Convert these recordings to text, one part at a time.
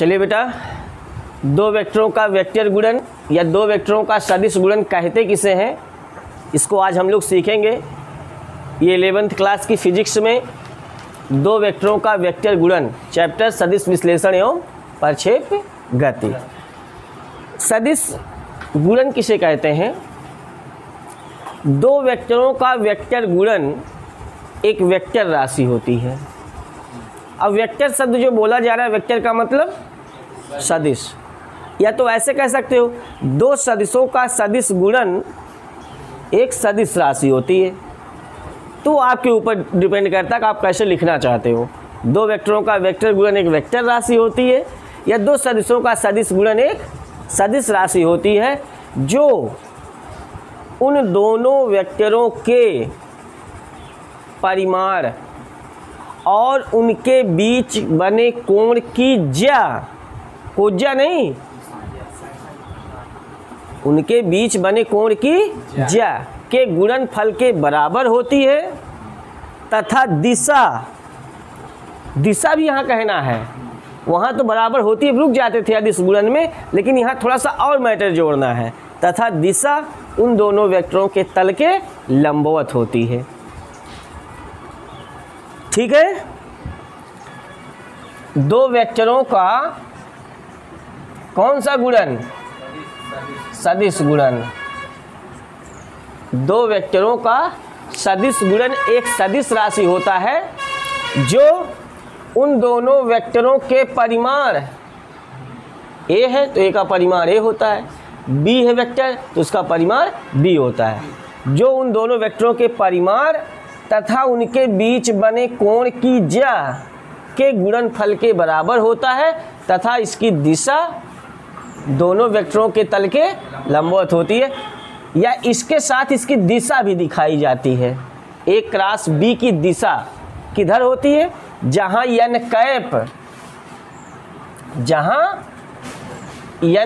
चलिए बेटा, दो वेक्टरों का वेक्टर गुणन या दो वेक्टरों का सदिश गुणन कहते किसे हैं, इसको आज हम लोग सीखेंगे। ये 11th क्लास की फिजिक्स में दो वेक्टरों का वेक्टर गुणन, चैप्टर सदिश विश्लेषण एवं प्रक्षेप गति। सदिश गुणन किसे कहते हैं? दो वेक्टरों का वेक्टर गुणन एक वेक्टर राशि होती है। अब वेक्टर शब्द जो बोला जा रहा है, वेक्टर का मतलब सदिश, या तो ऐसे कह सकते हो दो सदिशों का सदिश गुणन एक सदिश राशि होती है। तो आपके ऊपर डिपेंड करता है कि आप कैसे लिखना चाहते हो। दो वेक्टरों का वेक्टर गुणन एक वेक्टर राशि होती है, या दो सदिशों का सदिश गुणन एक सदिश राशि होती है जो उन दोनों वेक्टरों के परिमाण और उनके बीच बने कोण की कोज्या नहीं, उनके बीच बने कोण की ज्या के गुणनफल के बराबर होती है, तथा दिशा भी यहाँ कहना है। वहाँ तो बराबर होती है, रुक जाते थे अदिश गुणन में, लेकिन यहाँ थोड़ा सा और मैटर जोड़ना है। तथा दिशा उन दोनों वेक्टरों के तल के लंबवत होती है। ठीक है, दो वेक्टरों का कौन सा गुणन? सदिश गुणन। दो वेक्टरों का सदिश गुणन एक सदिश राशि होता है जो उन दोनों वेक्टरों के परिमाण, ए है तो ए का परिमाण ए होता है, बी है वेक्टर तो उसका परिमाण बी होता है, जो उन दोनों वेक्टरों के परिमाण तथा उनके बीच बने कोण की ज्या के गुणनफल के बराबर होता है, तथा इसकी दिशा दोनों वेक्टरों के तल के लंबवत होती है, या इसके साथ इसकी दिशा भी दिखाई जाती है। ए क्रॉस बी की दिशा किधर होती है? जहाँ n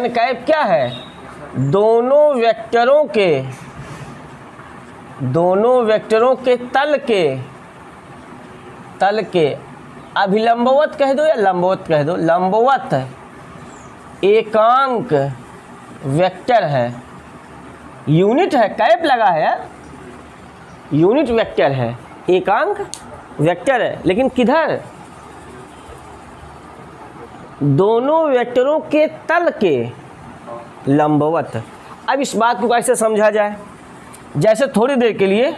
कैप क्या है? दोनों वेक्टरों के तल के अभिलंबवत कह दो या लंबवत कह दो, लंबवत एकांक वेक्टर है। यूनिट है, कैप लगा है, यूनिट वेक्टर है, एकांक वेक्टर है, लेकिन किधर? दोनों वेक्टरों के तल के लंबवत। अब इस बात को कैसे समझा जाए? जैसे थोड़ी देर के लिए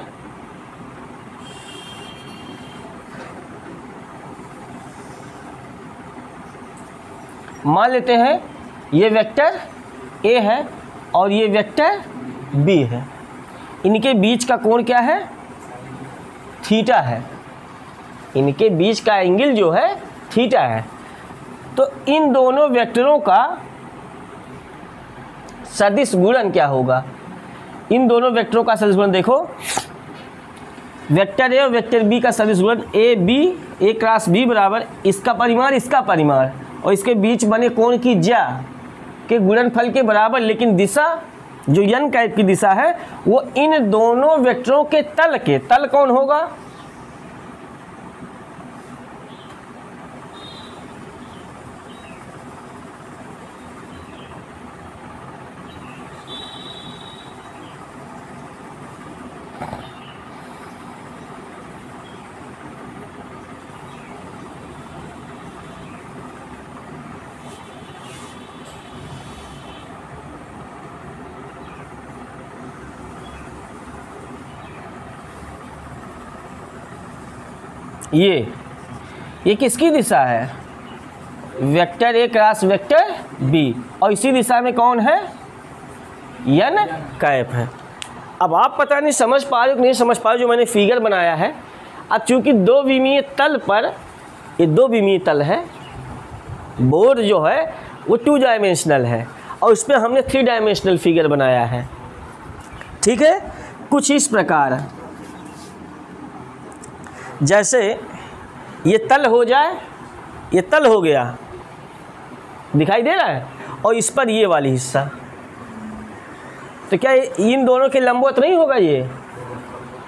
मान लेते हैं ये वेक्टर ए है और ये वेक्टर बी है, इनके बीच का कोण क्या है? थीटा है, इनके बीच का एंगल जो है थीटा है। तो इन दोनों वेक्टरों का सदिश गुणन क्या होगा? इन दोनों वेक्टरों का सदिश गुणन देखो, वेक्टर ए और वेक्टर बी का सदिश गुणन ए क्रॉस बी बराबर इसका परिमाण और इसके बीच बने कोण की ज्या के गुणनफल के बराबर, लेकिन दिशा जो n कैप की दिशा है वो इन दोनों वेक्टरों के तल कौन होगा? ये किसकी दिशा है? Vector A cross vector B, और इसी दिशा में कौन है? n कैप है। अब आप पता नहीं समझ पा रहे हो कि नहीं समझ पा रहे हो जो मैंने फिगर बनाया है। अब चूंकि दो विमीय तल पर, ये दो विमीय तल है, बोर्ड जो है वो 2 डायमेंशनल है और उस पर हमने 3 डायमेंशनल फिगर बनाया है। ठीक है, कुछ इस प्रकार, जैसे ये तल हो जाए, ये तल हो गया, दिखाई दे रहा है, और इस पर ये वाली हिस्सा, तो क्या इन दोनों के लंबवत नहीं होगा ये?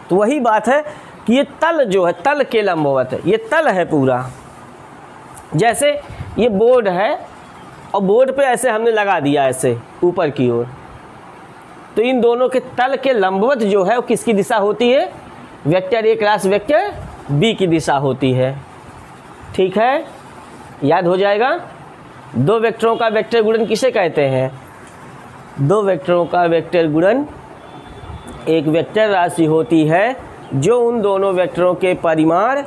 तो वही बात है कि ये तल जो है तल के लंबवत है, ये तल है पूरा। जैसे ये बोर्ड है, और बोर्ड पे ऐसे हमने लगा दिया ऐसे ऊपर की ओर, तो इन दोनों के तल के लंबवत जो है वो किसकी दिशा होती है? Vector A cross vector B की दिशा होती है। ठीक है, याद हो जाएगा। दो वेक्टरों का वेक्टर गुणन किसे कहते हैं? दो वेक्टरों का वेक्टर गुणन एक वेक्टर राशि होती है जो उन दोनों वेक्टरों के परिमाण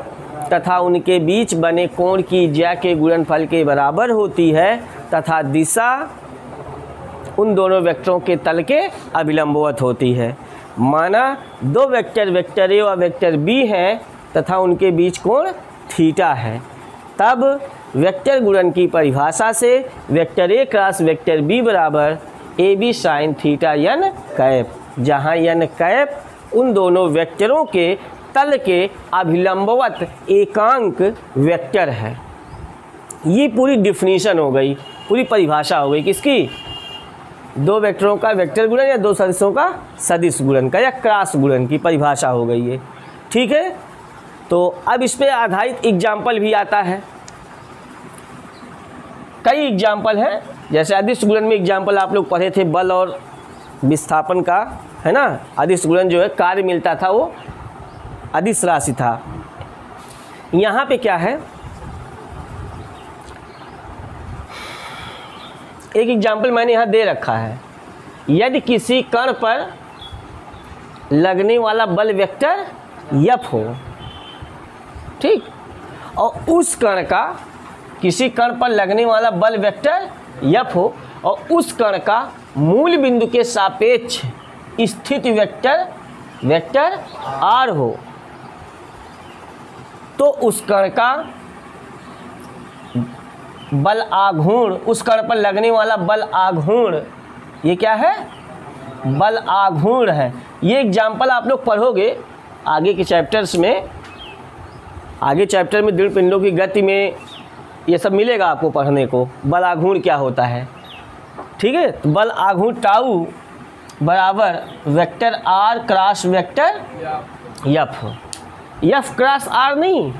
तथा उनके बीच बने कोण की ज्या के गुणनफल के बराबर होती है तथा दिशा उन दोनों वेक्टरों के तल के अभिलंबवत होती है। माना दो वेक्टर, वेक्टर ए और वेक्टर बी हैं तथा उनके बीच कोण थीटा है, तब वेक्टर गुणन की परिभाषा से vector A cross vector B बराबर A B sine theta N cap, जहाँ यन कैप उन दोनों वेक्टरों के तल के अभिलंबवत एकांक वेक्टर है। ये पूरी डिफिनीशन हो गई, पूरी परिभाषा हो गई किसकी? दो वेक्टरों का वेक्टर गुणन या दो सदिशों का सदिश गुणन का या क्रॉस गुणन की परिभाषा हो गई है। ठीक है, तो अब इस पे आधारित एग्जाम्पल भी आता है। कई एग्जाम्पल हैं, जैसे अदिश गुणन में एग्जाम्पल आप लोग पढ़े थे बल और विस्थापन का, है ना। अदिश गुणन जो है कार्य मिलता था वो अदिश राशि था। यहाँ पे क्या है, एक एग्जाम्पल मैंने यहाँ दे रखा है। यदि किसी कण पर लगने वाला बल वेक्टर F हो, ठीक, और उस कण का किसी कण पर लगने वाला बल वेक्टर F हो और उस कण का मूल बिंदु के सापेक्ष स्थित वेक्टर R हो, तो उस कण का बल आघूर्ण, उस कण पर लगने वाला बल आघूर्ण, ये क्या है? बल आघूर्ण है। ये एग्जाम्पल आप लोग पढ़ोगे आगे के चैप्टर्स में, आगे चैप्टर में दृढ़ पिंडों की गति में ये सब मिलेगा आपको पढ़ने को, बल आघूर्ण क्या होता है। ठीक है, तो बल आघूर्ण टाउ बराबर vector R cross vector F, F cross R नहीं,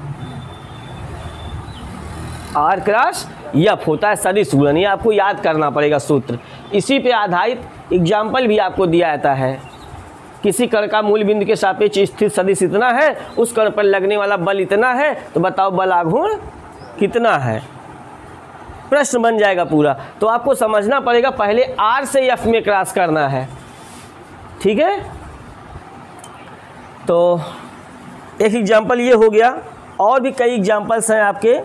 आर क्रॉस एफ होता है सदिश गुणन। ये आपको याद करना पड़ेगा सूत्र। इसी पे आधारित एग्जाम्पल भी आपको दिया जाता है। किसी कण का मूल बिंदु के सापेक्ष स्थित सदिश इतना है, उस कण पर लगने वाला बल इतना है, तो बताओ बल आघूर्ण कितना है? प्रश्न बन जाएगा पूरा। तो आपको समझना पड़ेगा, पहले आर से एफ में क्रॉस करना है। ठीक है, तो एक एग्जाम्पल ये हो गया, और भी कई एग्जाम्पल्स हैं आपके।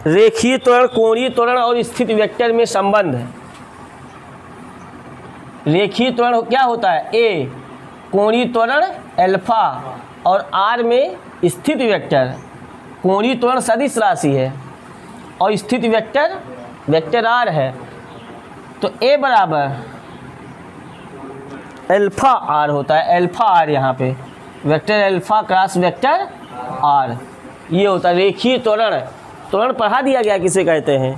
रेखीय त्वरण, कोणीय त्वरण और स्थित वेक्टर में संबंध है। रेखीय त्वरण क्या होता है? ए, कोणीय त्वरण अल्फा और आर में स्थित वेक्टर। कोणीय त्वरण सदिश राशि है और स्थित वेक्टर आर है, तो ए बराबर अल्फा आर होता है। अल्फा आर यहाँ पे vector alpha cross vector R, ये होता है रेखीय त्वरण। त्वरण पढ़ा दिया गया किसे कहते हैं?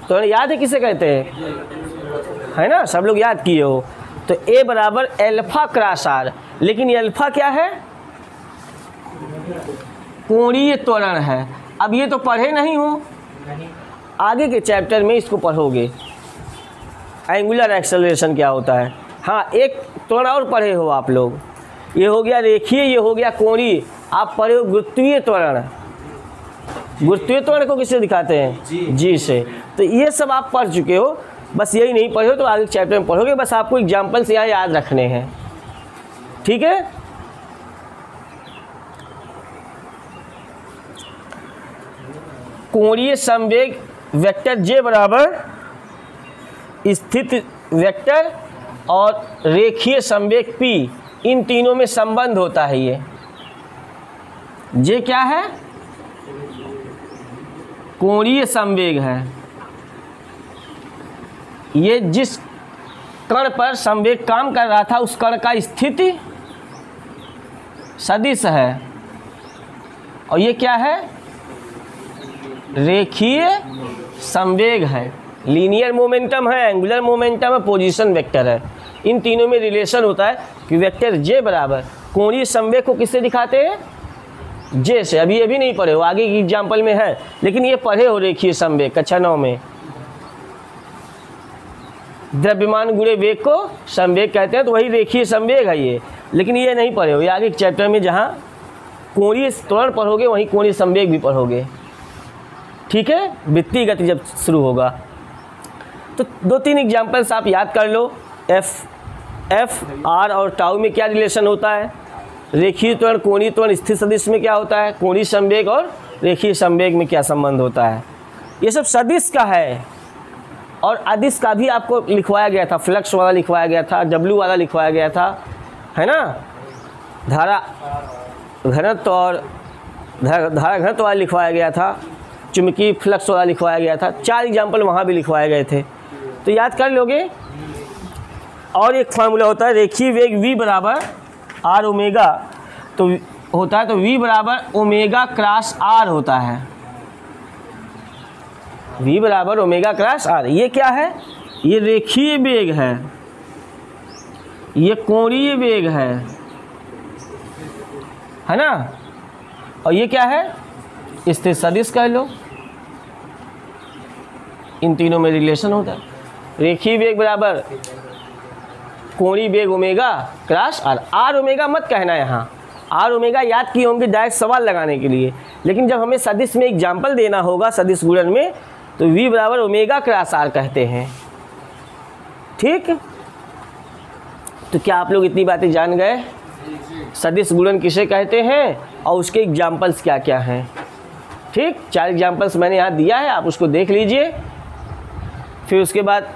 त्वरण याद है किसे कहते हैं? है ना, सब लोग याद किए हो। तो ए बराबर अल्फा क्रॉस आर, लेकिन ये अल्फा क्या है? कोणीय त्वरण है। अब ये तो पढ़े नहीं हो, आगे के चैप्टर में इसको पढ़ोगे, एंगुलर एक्सेलरेशन क्या होता है। हाँ, एक त्वरण और पढ़े हो आप लोग, ये हो गया रेखीय, ये हो गया कोणीय। आप पढ़े हो गुरुत्वीय त्वरण। गुरुत्वीय त्वरण को किससे दिखाते हैं? जी से। तो ये सब आप पढ़ चुके हो, बस यही नहीं पढ़े हो तो आगे चैप्टर में पढ़ोगे। बस आपको एग्जाम्पल्स यहाँ याद रखने हैं। ठीक है, कोणीय संवेग वेक्टर जे बराबर स्थित वेक्टर और रेखीय संवेग पी, इन तीनों में संबंध होता है। ये जे क्या है? कोणीय संवेग है। ये जिस कण पर संवेग काम कर रहा था उस कण का स्थिति सदिश है, और ये क्या है? रेखीय संवेग है। लीनियर मोमेंटम है, एंगुलर मोमेंटम है, पोजीशन वेक्टर है। इन तीनों में रिलेशन होता है कि वेक्टर जे बराबर कोणीय संवेग को किससे दिखाते हैं? जे से। अभी नहीं पढ़े हो, आगे की एग्जाम्पल में है, लेकिन ये पढ़े हो रेखीय संवेग कक्षा 9 में। द्रव्यमान गुणे वेग को संवेग कहते हैं, तो वही रेखीय संवेग है ये, लेकिन ये नहीं पढ़े हो। ये आगे चैप्टर में जहाँ कोणीय त्वरण पढ़ोगे वहीं कोणीय संवेग भी पढ़ोगे, ठीक है, वृत्तीय गति जब शुरू होगा। तो 2-3 एग्जाम्पल्स आप याद कर लो। एफ आर और टाउ में क्या रिलेशन होता है, रेखीय त्वरण, कोणीय त्वरण, स्थिर सदिश में क्या होता है, कोणीय संवेग और रेखीय संवेग में क्या संबंध होता है, ये सब सदिश का है। और अदिश का भी आपको लिखवाया गया था, फ्लक्स वाला लिखवाया गया था, डब्ल्यू वाला लिखवाया गया था, है ना, धारा घनत्व और धारा घनत्व वाला लिखवाया गया था, चुंबकीय फ्लक्स वाला लिखवाया गया था। 4 एग्जाम्पल वहाँ भी लिखवाए गए थे, तो याद कर लोगे। और एक फार्मूला होता है रेखीय वेग v बराबर आर ओमेगा, तो होता है तो v बराबर ओमेगा क्रॉस r होता है, v बराबर ओमेगा क्रॉस r। ये क्या है, ये रेखीय वेग है, ये कोणीय वेग है ना, और ये क्या है, स्थिर सदिश कह लो। इन तीनों में रिलेशन होता है। रेखीय वेग बराबर कोणीय वेग omega cross R. R omega मत कहना यहाँ, आर ओमेगा याद किए होंगे डायरेक्ट सवाल लगाने के लिए, लेकिन जब हमें सदिश में एग्जाम्पल देना होगा सदिश गुणन में, तो v बराबर ओमेगा क्रॉस आर कहते हैं, ठीक। तो क्या आप लोग इतनी बातें जान गए, सदिश गुणन किसे कहते हैं और उसके एग्जाम्पल्स क्या क्या हैं, ठीक। 4 एग्जाम्पल्स मैंने यहाँ दिया है, आप उसको देख लीजिए। फिर उसके बाद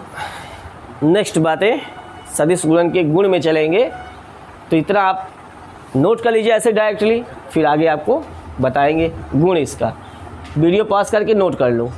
नेक्स्ट बातें सदिश गुणन के गुण में चलेंगे, तो इतना आप नोट कर लीजिए ऐसे डायरेक्टली, फिर आगे आपको बताएंगे गुण इसका। वीडियो पॉज करके नोट कर लो।